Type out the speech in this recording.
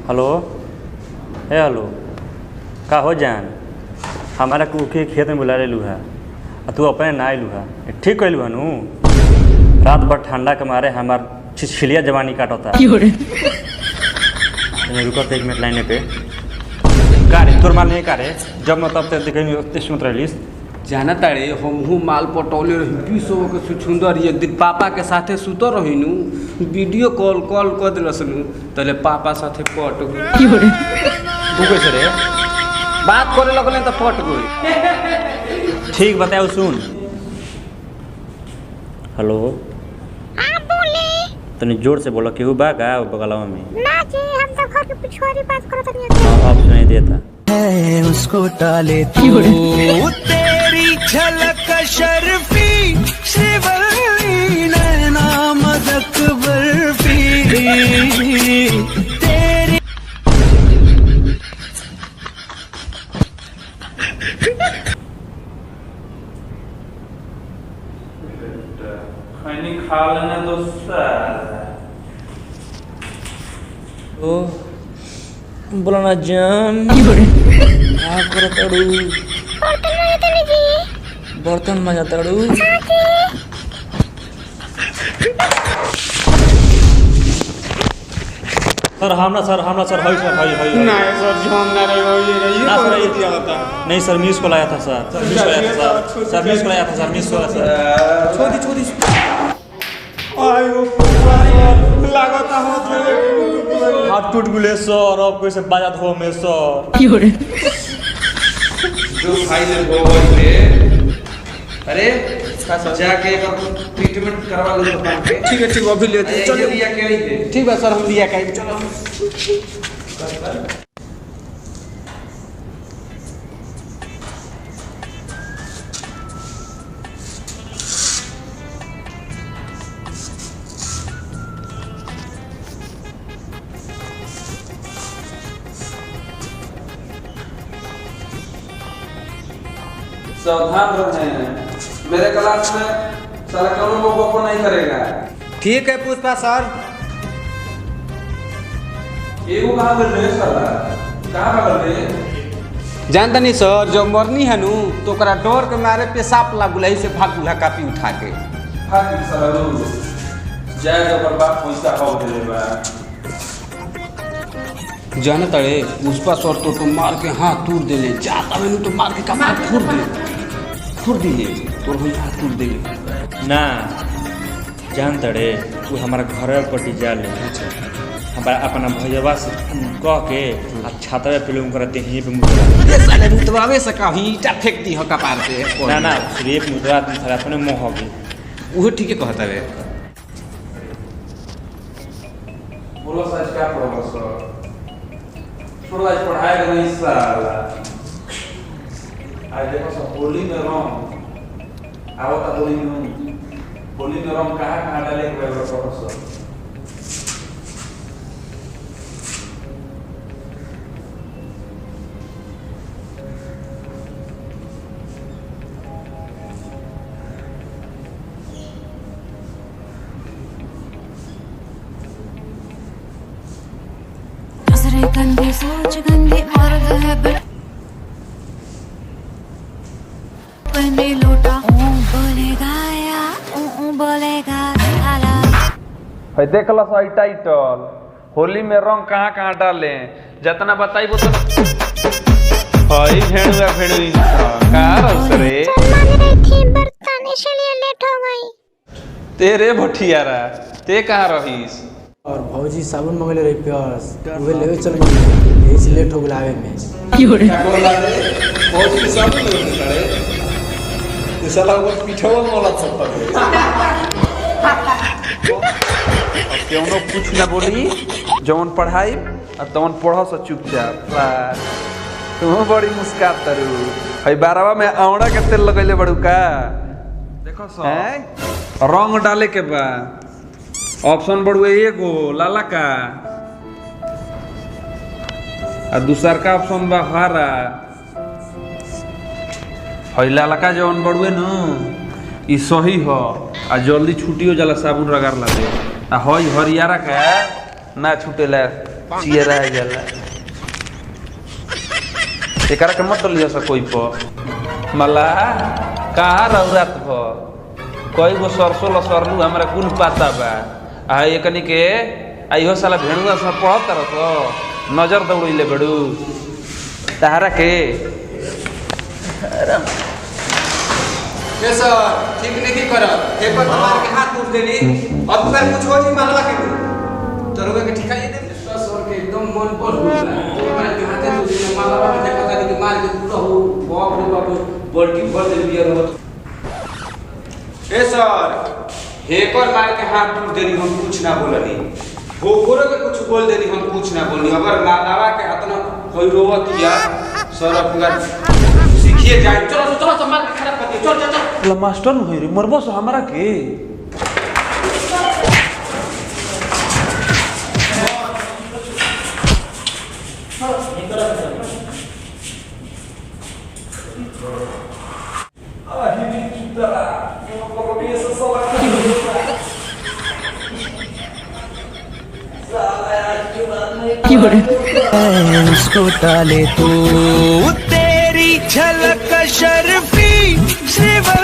Hello hello का हो जान हमारा के खेत में बुला लेलू है तू अपने ना अलू है ठीक कैलू हनू रात भर ठंडा के मारे हमार छिछलिया जवानी काटता रुको एक मिनट लाइन पे का रे तोर माल नहीं का रे जब मतलब देखे सुनत रहिस जाना तारे हमहू माल पटौले रही 20 के सुंदर एक दिन पापा के साथे सुतो रहीनु वीडियो कॉल कर दिलसनु तले पापा साथे पट गई तू कैसे रे बात करे लगले तो पट गई ठीक बताओ सुन हेलो आप बोले तनी जोर से बोलो केहू बा का बगलवा में ना जी हम तो घर के पिछवाड़ी बात करत नहीं अब सुनाई देता उसको टाले तू तेरी झलक शर्फी श्रीवल्ली नैना मदक बर्फी तेरी खैनी खा लेना दोस्त ओ बोला ना जान बर्तन मजा तड़ू सर हमरा सर हई सर हई ना सर झोम ना रे ये ना सर ये दिया होता नहीं सर मिस को लाया था सर मिस को लाया था सर छोड़ी आयो लागत हाथ टूट गुले सर अब कैसे बाजात हो में सर जो भाई ने बोल थे अरे जाके ट्रीटमेंट करवा लो दुकान पे ठीक है अभी लेते हैं चलो लिया के नहीं थे ठीक है सर हम लिया के चलो सावधान रहें मेरे क्लास में साला कौन लोगों को नहीं करेगा ठीक है पुष्पा सर एगो कहाँ बोल रहे साला कहाँ बोल रहे जानता नहीं सर जो मरनी है नू तो ओकरा डर के मारे पेशाब लागुला से भाग गुला कापी उठा के हाँ साला रोज जाए तो पर बाप पैसा हो दे बा जाना तड़े पुष्पा सर तो मार के हाथ तोड़ देले जाता मैंने तो मार के कमार फोड़ दिए तो वही हाथ तोड़ देले ना जान तड़े वो हमारा घर पट्टी जा ले हमारा अपना भैया से कह के छाता फिल्म करते यहीं पे मुझे साले मुतवावे से कहीं ईटा फेंक दी हो कपार पे ना सिर्फ मुद्रा सारा अपने मोह होगी वो ठीक है कहता रे बोलो सच क्या पढ़ो सर थोड़ा पढ़ाएगा नहीं साला आज देखो सब होली में रंग आवता होली में रंग कहाँ डाले हुए प्रोफेसर गंदी सोच गंदी मर्द है बने लोटा बोलेगा या बोलेगा साला है देख लो सही टाइटल होली में रंग कहाँ डाले जितना बताइबो तो हई भेड़ुआ भेड़ुई कहाँ रह रे? मान रही थी बर्तन इसलिए लेट हो गई। तेरे भटियारा ते कहाँ रहीस? और भौजी साबुन मंगले रही प्यास उहे लेवे चल गई यही से लेट हो गल आवे में। क्या बोला रे? बहुत ही साबुन लेके खड़े। ये साला वो पिठवा मोला सकता है। अब क्यों नो कुछ ना बोली? जौन पढ़ाई और तौन पढ़ो से चुपचाप। तुम बड़ी मुस्कात तरू। हई 12वां में औड़ा के तेल लगैले बड़ू का? देखो सो रंग डाले के बा ऑप्शन बढ़ुए एगो लाला का और दूसर का ऑप्शन बा हरा। हई लाला का जौन बढ़ुए न ई सही हो आ जल्दी छुटियो जाला साबुन रगड़ लाते आ हई हरियारा का ना छूटेला चियरा जाला। एकरा के मत लिया सा कोई पर मला कहाँ रौरात भ कई गो सरसों लसरलू हमरा कुल पाता बा आ एकनी के आइहो साला भेड़ुआ सब पढ़त रह नजर दौड़ैले बड़ू तारा के ये सर ठीक नहीं कर एक बार तुम्हारे के हाथ टूट देनी अब तुम्हारे कुछ हो नहीं मारला के तरोगे के ठिकाई दे सर के एकदम मन पर हुआ तुम्हारे के हाथ टूट देनी मारला में देखा था कि मार के पूरा हो बाप रे बाप बल्टी भर दे दिया रहो। ए सर हेकर मार के हाथ टूट देनी हम कुछ ना बोलनी भोकरो के कुछ बोल देनी हम कुछ ना बोलनी अगर मालावा के हाथ ना होई रोवत किया सर अपना सीखिए जाए चलो चलो मार के खराब कर दिया चल चल मास्टर न होई रे मरबो से हमरा के उसको टाले तो तेरी झलक शर्फी श्रीवल्ली